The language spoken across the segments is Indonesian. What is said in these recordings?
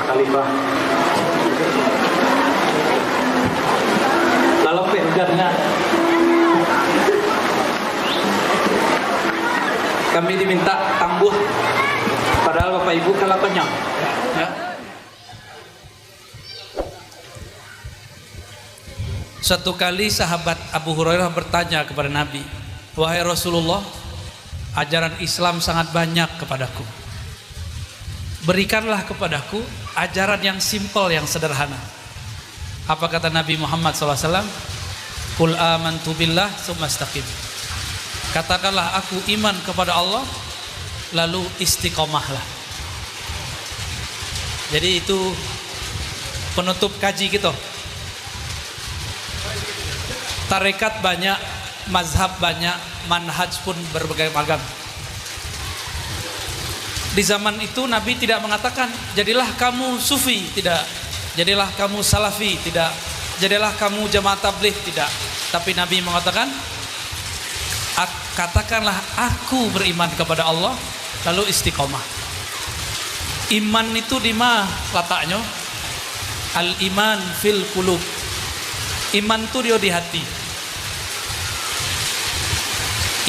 Pak Khalifah. Lalu hujannya. Kami diminta tangguh, padahal Bapak Ibu kalah penyang. Ya. Suatu kali sahabat Abu Hurairah bertanya kepada Nabi, "Wahai Rasulullah, ajaran Islam sangat banyak kepadaku. Berikanlah kepadaku ajaran yang simpel, yang sederhana." Apa kata Nabi Muhammad SAW? "Qul amantu billah tsumma istaqim." Katakanlah, aku iman kepada Allah, lalu istiqomahlah. Jadi itu penutup kaji kita. Tarekat banyak, mazhab banyak, manhaj pun berbagai macam. Di zaman itu Nabi tidak mengatakan jadilah kamu sufi, tidak. Jadilah kamu salafi, tidak. Jadilah kamu jamaah tabligh, tidak. Tapi Nabi mengatakan, katakanlah aku beriman kepada Allah, lalu istiqomah. Iman itu di mana letaknya? Al iman fil qulub. Iman itu dia di hati.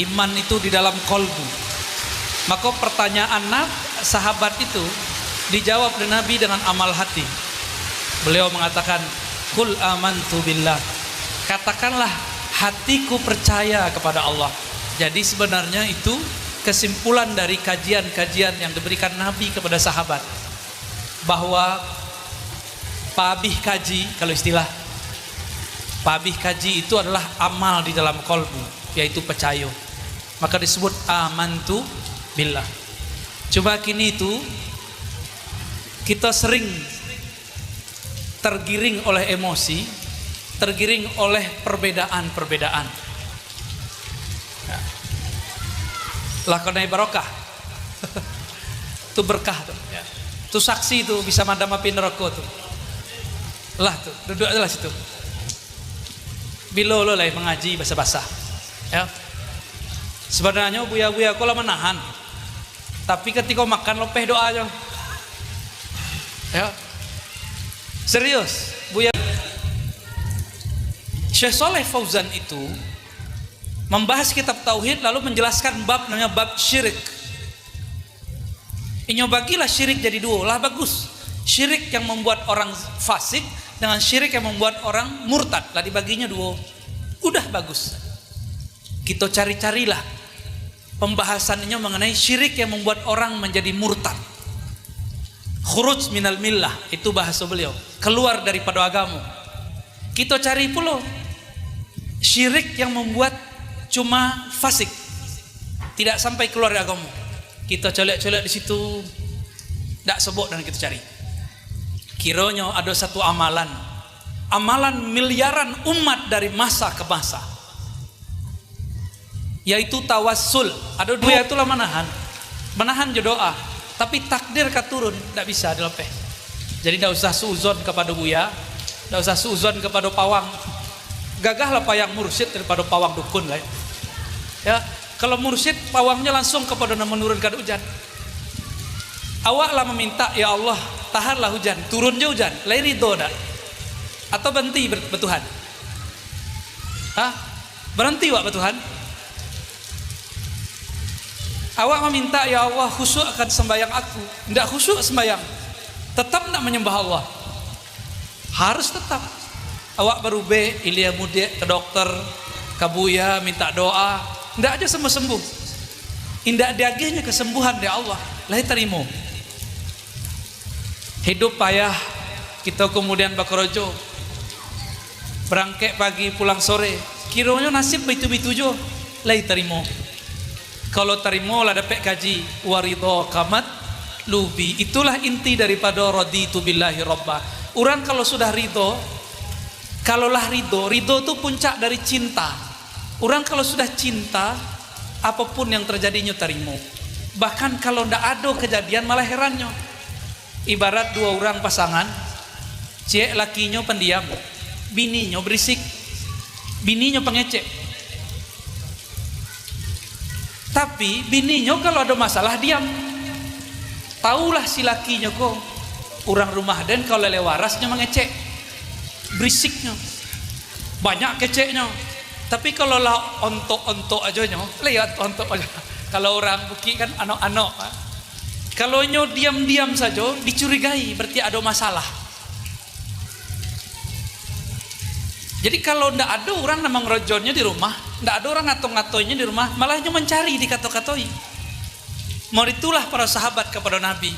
Iman itu di dalam kolbu. Maka pertanyaan sahabat itu dijawab oleh Nabi dengan amal hati. Beliau mengatakan, "Qul amantu billah." Katakanlah, hatiku percaya kepada Allah. Jadi sebenarnya itu kesimpulan dari kajian-kajian yang diberikan Nabi kepada sahabat, bahwa pabih kaji, kalau istilah pabih kaji itu adalah amal di dalam kolbu, yaitu percaya. Maka disebut amantu billah. Coba kini itu kita sering tergiring oleh emosi, tergiring oleh perbedaan-perbedaan. Lakonai barokah. Itu berkah tuh. Itu saksi tuh, bisa madamapin neraka tuh. Lah tuh, duduk aja lah situ. Bila lo lah mengaji basah-basah. Ya. Sebenarnya buya-buya kau lah menahan. Tapi ketika makan lopeh doa aja. Ya. Serius, buya. Syekh Saleh Fauzan itu membahas kitab tauhid, lalu menjelaskan bab namanya bab syirik. Inyo bagilah syirik jadi dua, lah bagus. Syirik yang membuat orang fasik dengan syirik yang membuat orang murtad, lah dibaginya dua. Udah bagus. Kita cari-carilah pembahasannya mengenai syirik yang membuat orang menjadi murtad. Khuruj minal millah, itu bahasa beliau, keluar daripada agama. Kita cari pula syirik yang membuat cuma fasik, tidak sampai keluar dari agama. Kita colek-colek di situ, tidak sebut dan kita cari. Kiranya ada satu amalan miliaran umat dari masa ke masa, yaitu tawassul. Ada dua itulah menahan doa, tapi takdir katurun tidak bisa dilepeh. Jadi tidak usah suuzon kepada buya, tidak usah suuzon kepada pawang. Gagahlah payang mursyid daripada pawang dukun lah. Ya, kalau mursyid pawangnya langsung kepada menurunkan hujan. Awaklah meminta, ya Allah, tahanlah hujan, turunnya hujan, lai ridho dak? Atau berhenti bertuhan? Hah? Berhenti wak bertuhan? Awak meminta, ya Allah, khusyuk akan sembahyang aku. Tidak khusyuk sembahyang, tetap tidak menyembah Allah. Harus tetap. Awak berubah, ilia mudik ke dokter, ke buya, minta doa, tidak aja sembuh-sembuh. Indah diagihnya kesembuhan dari Allah, lahir terima. Hidup payah, kita kemudian bakrojo, berangkat pagi pulang sore, kiranya nasib begitu-begitu jo, lahir terima. Kalau terima lah dapat gaji, waridho kamat lubi. Itulah inti daripada raditu billahi robba. Orang kalau sudah ridho, kalaulah ridho itu puncak dari cinta. Orang kalau sudah cinta, apapun yang terjadinya terima. Bahkan kalau tidak ada kejadian malah herannya. Ibarat dua orang pasangan, cek lakinya pendiam, bininya berisik, bininya pengecek. Tapi bininya kalau ada masalah diam. Taulah si lakinya kok orang rumah den kalau lele warasnya mengecek, berisiknya, banyak keceknya. Tapi kalau lah ontok aja nyo, lihat ontok aja. Kalau orang buki kan ano-ano. Kalau nyo diam-diam saja dicurigai, berarti ada masalah. Jadi kalau ndak ada orang namang rojonnya di rumah, ndak ada orang ngato-ngatoinya di rumah, malah nyo mencari dikato-katoi. Mau itulah para sahabat kepada Nabi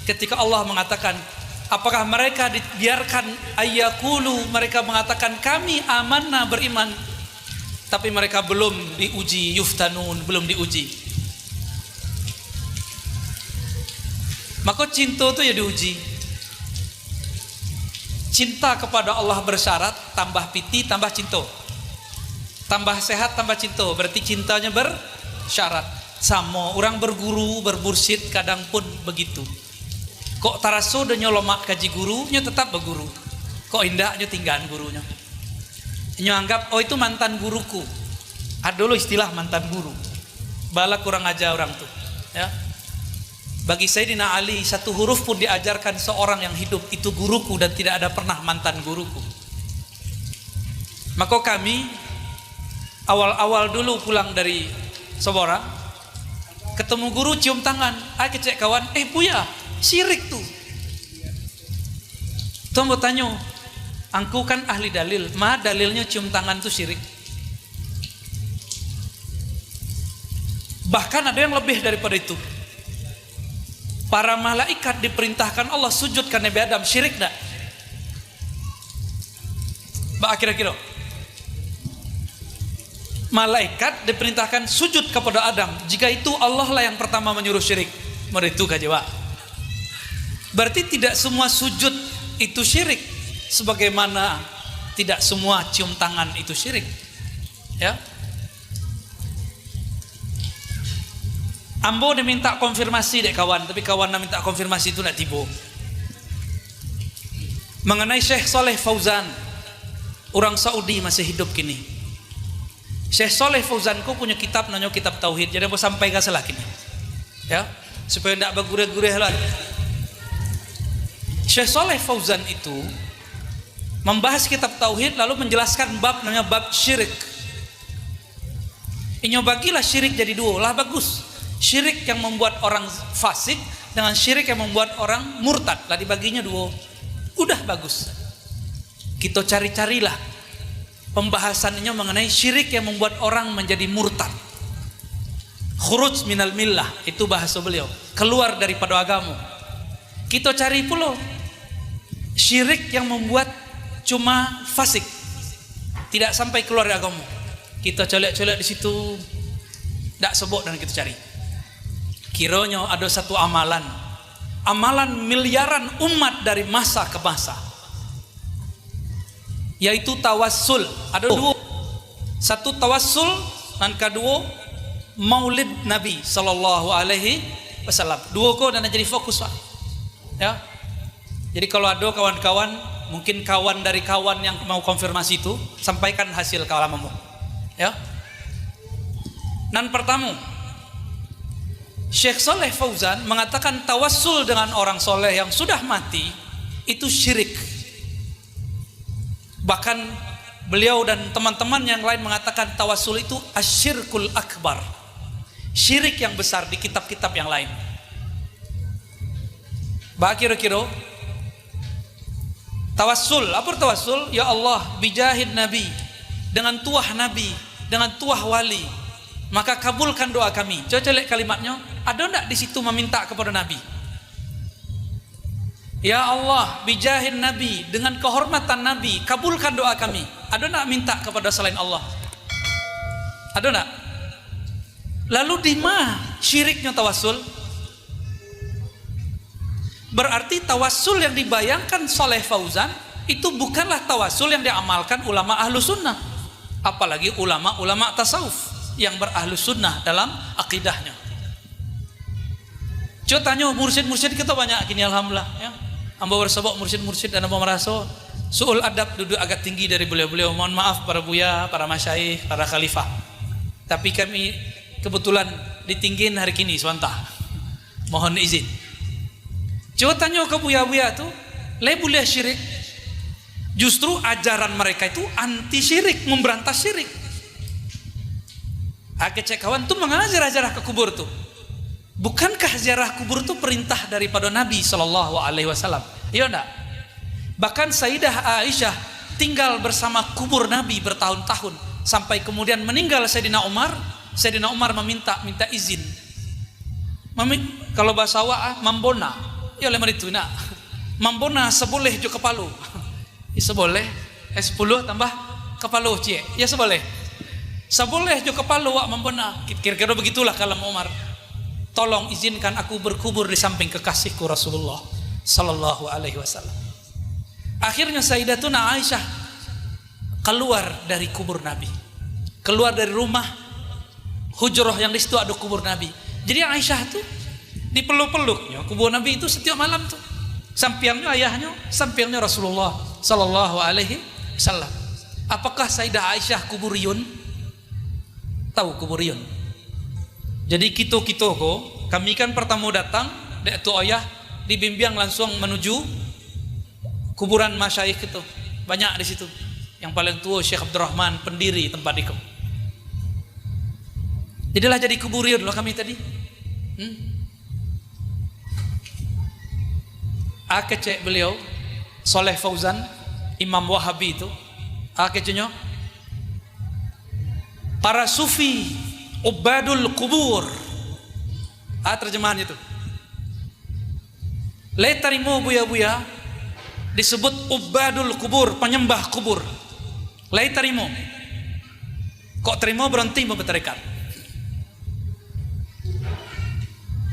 ketika Allah mengatakan, apakah mereka dibiarkan ayyakulu, mereka mengatakan kami amanna, beriman, tapi mereka belum diuji, yuftanun, belum diuji. Maka cinta itu ya diuji. Cinta kepada Allah bersyarat, tambah piti, tambah cinta. Tambah sehat, tambah cinta. Berarti cintanya bersyarat. Sama orang berguru, berbursid, kadang pun begitu. Kok taraso dan nyolomak kaji gurunya tetap berguru. Kok indahnya tinggalan gurunya. Nyo anggap oh itu mantan guruku. Ada dulu istilah mantan guru. Bala kurang aja orang tuh, ya. Bagi Sayyidina Ali satu huruf pun diajarkan seorang yang hidup itu guruku dan tidak ada pernah mantan guruku. Maka kami awal-awal dulu pulang dari Sobora, ketemu guru cium tangan, kecek kawan, Buya, syirik tuh. Tuh mau tanya, angku kan ahli dalil, dalilnya cium tangan tuh syirik. Bahkan ada yang lebih daripada itu. Para malaikat diperintahkan Allah sujud ke Nabi Adam, syirik enggak? Kira-kira malaikat diperintahkan sujud kepada Adam. Jika itu Allah lah yang pertama menyuruh syirik. Meritu kajewa. Berarti tidak semua sujud itu syirik, sebagaimana tidak semua cium tangan itu syirik. Ya. Ambo diminta konfirmasi dek kawan, tapi kawan minta konfirmasi itu nak tibo. Mengenai Syekh Saleh Fauzan, orang Saudi masih hidup kini. Syekh Saleh Fauzan ku punya kitab namanya kitab tauhid. Jadi aku sampai ke salah kini. Ya, supaya tidak bergurih-gurih lah. Syekh Saleh Fauzan itu membahas kitab tauhid lalu menjelaskan bab namanya bab syirik. Inyo bagilah syirik jadi dua, lah bagus. Syirik yang membuat orang fasik dengan syirik yang membuat orang murtad, lah dibaginya dua. Udah bagus. Kita cari-carilah pembahasannya mengenai syirik yang membuat orang menjadi murtad. Khuruj minal millah, itu bahasa beliau, keluar daripada agama. Kita cari pula syirik yang membuat cuma fasik, tidak sampai keluar dari agama. Kita colek-colek di situ, tidak sebut dan kita cari. Kiranya ada satu amalan miliaran umat dari masa ke masa, yaitu tawassul. Ada dua, satu tawassul dan kedua maulid Nabi Sallallahu Alaihi Wasallam. Dua ko dan jadi fokus Pak. Ya. Jadi kalau ada kawan-kawan, mungkin kawan dari kawan yang mau konfirmasi itu, sampaikan hasil kalamamu. Ya. Nan pertama, Syekh Saleh Fauzan mengatakan tawassul dengan orang soleh yang sudah mati itu syirik. Bahkan beliau dan teman-teman yang lain mengatakan tawassul itu asyirkul akbar, syirik yang besar di kitab-kitab yang lain. Bah kira-kira tawassul, apa tawassul? Ya Allah, bijahid Nabi, dengan tuah Nabi, dengan tuah wali, maka kabulkan doa kami. Coba lihat kalimatnya, ada enggak di situ meminta kepada Nabi? Ya Allah, bijahid Nabi, dengan kehormatan Nabi, kabulkan doa kami. Ada enggak minta kepada selain Allah? Ada enggak? Lalu di mana syiriknya tawassul? Berarti tawassul yang dibayangkan Saleh Fauzan itu bukanlah tawassul yang diamalkan ulama ahlu sunnah, apalagi ulama-ulama tasawuf yang berahlu sunnah dalam akidahnya. Coba tanya mursyid-mursyid kita banyak kini alhamdulillah ya. Amba bersabak mursyid-mursyid dan amba merasa suul adab duduk agak tinggi dari beliau-beliau. Mohon maaf para buya, para masyaikh, para khalifah. Tapi kami kebetulan ditinggin hari kini sebentar. Mohon izin. Coba tanya ke buya-buya tuh, boleh syirik? Justru ajaran mereka itu anti syirik, memberantas syirik. Cek kawan tuh mengajar ziarah ke kubur tuh. Bukankah ziarah kubur itu perintah daripada Nabi Shallallahu Alaihi Wasallam? Iya enggak? Bahkan Sayyidah Aisyah tinggal bersama kubur Nabi bertahun-tahun sampai kemudian meninggal Sayyidina Umar. Sayyidina Umar minta izin. Kalau bahasa Awak mambona, ya lemah itu nak. Mambona seboleh jo kepalu. Ya seboleh. 10 tambah kepalu cie. Ya seboleh. Seboleh jo kepalu wak mambona. Kira-kira begitulah kalam Umar. Tolong izinkan aku berkubur di samping kekasihku Rasulullah Sallallahu Alaihi Wasallam. Akhirnya Sayyidatuna Aisyah keluar dari kubur Nabi, keluar dari rumah hujrah yang di situ ada kubur Nabi. Jadi Aisyah tuh dipeluk-peluknya kubur Nabi itu setiap malam tuh. Sampingnya ayahnya, sampingnya Rasulullah Sallallahu Alaihi Wasallam. Apakah Sayyidah Aisyah kuburiyun? Tahu kuburiyun? Jadi kita kok, kami kan pertama datang, dek tu ayah dibimbing langsung menuju kuburan masyayikh itu. Banyak di situ. Yang paling tua Syekh Abdurrahman, pendiri tempat itu. Jadilah jadi kuburiyun loh kami tadi. Cek beliau Soleh Fauzan, Imam Wahabi itu. Ceknya para sufi ubadul kubur. Terjemahan itu. Tarimo buya-buya disebut ubadul kubur, penyembah kubur. Tarimo. Kok terima berhenti membeterikat.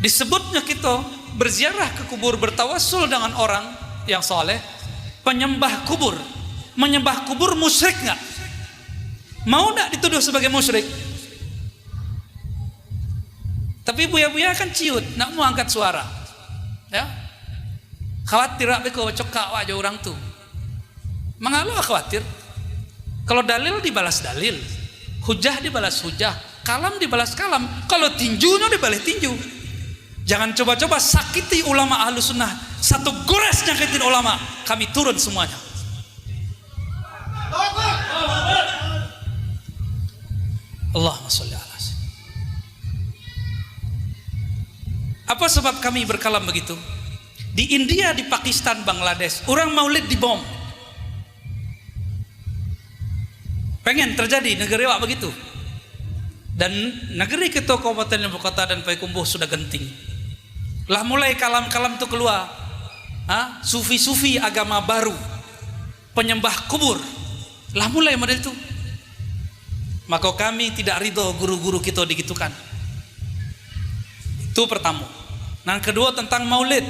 Disebutnya kita berziarah ke kubur, bertawassul dengan orang yang soleh, penyembah kubur. Menyembah kubur musyrik nggak? Mau nggak dituduh sebagai musyrik? Tapi buya-buya kan ciut, nak mau angkat suara, ya? Khawatir apa kau cekak wajah orang tuh? Mengalu khawatir. Kalau dalil dibalas dalil, hujah dibalas hujah, kalam dibalas kalam. Kalau tinjunya dibalas tinju. Jangan coba-coba sakiti ulama ahlu sunnah. Satu gores nyakitin ulama, kami turun semuanya. Allahumma sholli ala. Apa sebab kami berkalam begitu? Di India, di Pakistan, Bangladesh, orang maulid dibom. Pengen terjadi negeri awak begitu. Dan negeri kita Kabupaten Ibu Kota dan Payakumbuh sudah genting. Lah mulai kalam-kalam itu keluar. Sufi-sufi agama baru, penyembah kubur. Lah mulai model itu. Maka kami tidak ridho guru-guru kita digitukan. Itu pertama. Nah kedua tentang maulid.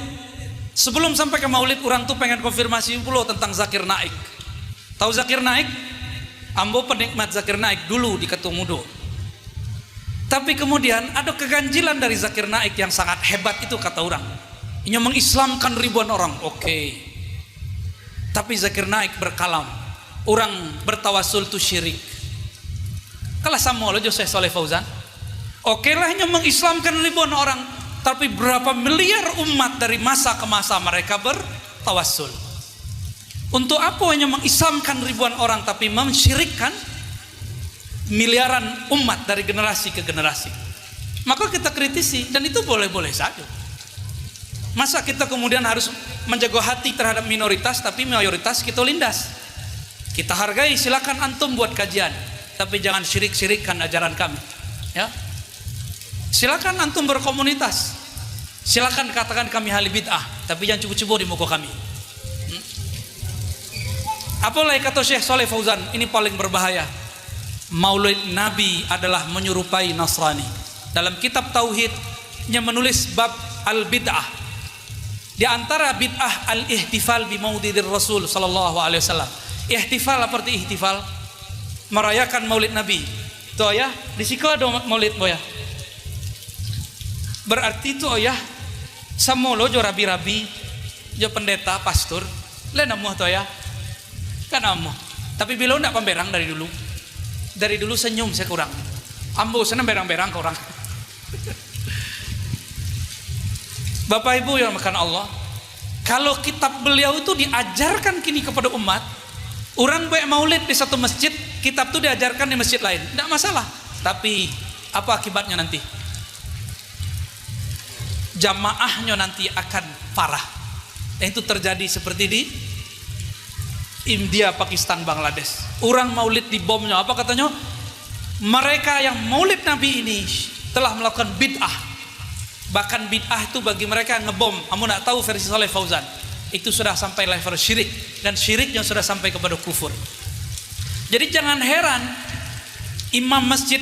Sebelum sampai ke maulid, orang tuh pengen konfirmasi dulu tentang Zakir Naik. Tahu Zakir Naik? Ambo penikmat Zakir Naik dulu di Ketumudo. Tapi kemudian ada keganjilan dari Zakir Naik yang sangat hebat itu kata orang. Ini mengislamkan ribuan orang. Oke. Tapi Zakir Naik berkalam, orang bertawasul itu syirik. Kalah sama lo Syekh Soleh Fauzan. Oke lah ini mengislamkan ribuan orang. Tapi berapa miliar umat dari masa ke masa mereka bertawassul. Untuk apa hanya mengislamkan ribuan orang tapi mensyirikkan miliaran umat dari generasi ke generasi? Maka kita kritisi dan itu boleh-boleh saja. Masa kita kemudian harus menjaga hati terhadap minoritas tapi mayoritas kita lindas? Kita hargai, silakan antum buat kajian, tapi jangan syirik-syirikkan ajaran kami. Ya. Silakan antum berkomunitas, silakan katakan kami ahli bid'ah, tapi jangan cubu-cubu di muka kami. Apalagi kata Syekh Soleh Fauzan, ini paling berbahaya. Maulid Nabi adalah menyerupai Nasrani. Dalam kitab Tauhidnya menulis bab al-bid'ah. Di antara bid'ah al-ihtifal bi maulidir Rasul sallallahu alaihi wasallam. Ihtifal seperti ihtifal, merayakan Maulid Nabi. Tuh ya, di situ ada Maulid boya. Berarti itu ya samolo jo rabi-rabi jo pendeta pastor le namuh to ya kan amuh tapi bila ndak pemberang dari dulu senyum saya kurang ambo senang berang-berang ke orang. Bapak Ibu yang makan Allah, Kalau kitab beliau itu diajarkan kini kepada umat, orang baik maulid di satu masjid, kitab itu diajarkan di masjid lain, tidak masalah. Tapi apa akibatnya nanti? Jamaahnya nanti akan parah. Itu terjadi seperti di India, Pakistan, Bangladesh. Orang maulid di bomnya, apa katanya? Mereka yang maulid Nabi ini telah melakukan bid'ah. Bahkan bid'ah itu bagi mereka yang ngebom, kamu nak tahu versi Saleh Fauzan, itu sudah sampai level syirik, dan syiriknya sudah sampai kepada kufur. Jadi jangan heran imam masjid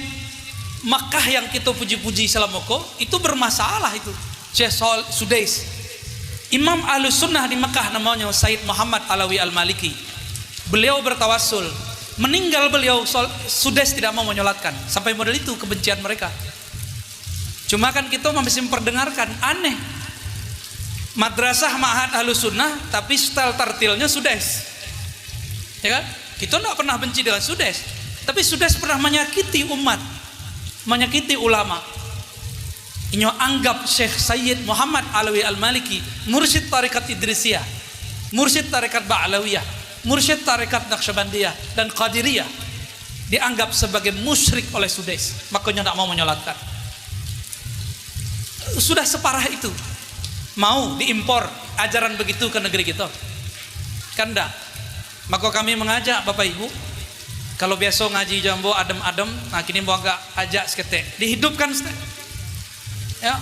Makkah yang kita puji-puji Salamoko itu bermasalah itu. Syekh Sudais, imam Ahlus Sunnah di Makkah namanya Said Muhammad Alawi Al-Maliki. Beliau bertawassul, meninggal beliau Sudais tidak mau menyolatkan. Sampai model itu kebencian mereka. Cuma kan kita masih memperdengarkan, aneh. Madrasah Ma'had Ahlus Sunnah tapi style tartilnya Sudais. Ya kan? Kita tidak pernah benci dengan Sudais, tapi Sudais pernah menyakiti umat, menyakiti ulama. Inyo anggap Syekh Sayyid Muhammad Alawi Al-Maliki mursyid tarekat Idrisiyah, mursyid tarekat Ba'alawiyah, mursyid tarekat Naqsyabandiyah dan Qadiriyah, dianggap sebagai musyrik oleh Sudais, makanya tidak mau menyolatkan. Sudah separah itu, mau diimpor ajaran begitu ke negeri kita? Kan enggak. Maka kami mengajak Bapak Ibu, kalau biasa ngaji jambo adem-adem, nah kini mau agak ajak seketek, dihidupkan seketek. Ya,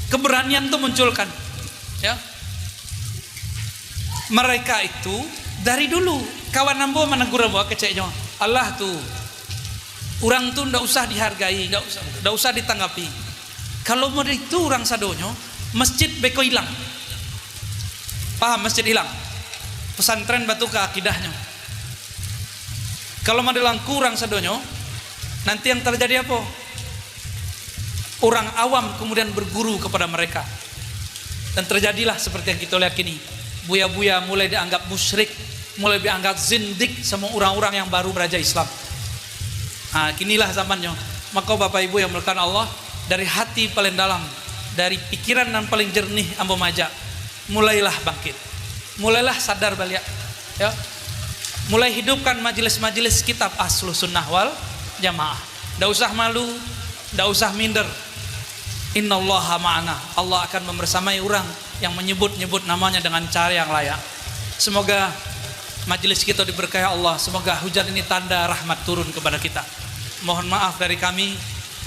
keberanian itu munculkan. Ya, mereka itu dari dulu kawan nambo menegur bahwa keceknya Allah tuh, orang tuh ndak usah dihargai, ndak usah ditanggapi. Kalau mau itu orang sadonyo, masjid beko hilang. Paham, masjid hilang. Pesantren batu ke akidahnya. Kalau mau dilangku orang sadonyo, nanti yang terjadi apa? Orang awam kemudian berguru kepada mereka. Dan terjadilah seperti yang kita lihat ini. Buya-buya mulai dianggap musyrik, mulai dianggap zindik sama orang-orang yang baru belajar Islam. Nah, kinilah zamannya. Maka Bapak Ibu yang melakukan Allah, dari hati paling dalam, dari pikiran yang paling jernih ambo majak, mulailah bangkit, mulailah sadar balik, ya, mulai hidupkan majelis-majelis kitab Ahlus Sunnah wal Jamaah. Tidak usah malu, tidak usah minder. Innallaha ma'ana, Allah akan membersamai orang yang menyebut-nyebut namanya dengan cara yang layak. Semoga majelis kita diberkahi Allah, semoga hujan ini tanda rahmat turun kepada kita. Mohon maaf dari kami.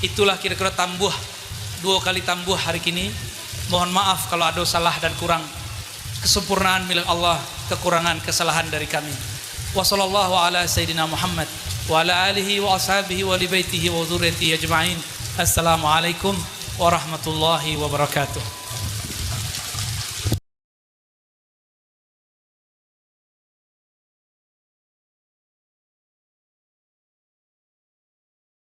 Itulah kira-kira tambuh, 2 kali tambuh hari ini. Mohon maaf kalau ada salah dan kurang. Kesempurnaan milik Allah, kekurangan kesalahan dari kami. Wassallallahu ala sayyidina Muhammad wa ala alihi wa ashabihi wa li baitihi wa dzurriyyatihi ajma'in. Assalamualaikum warahmatullahi wabarakatuh.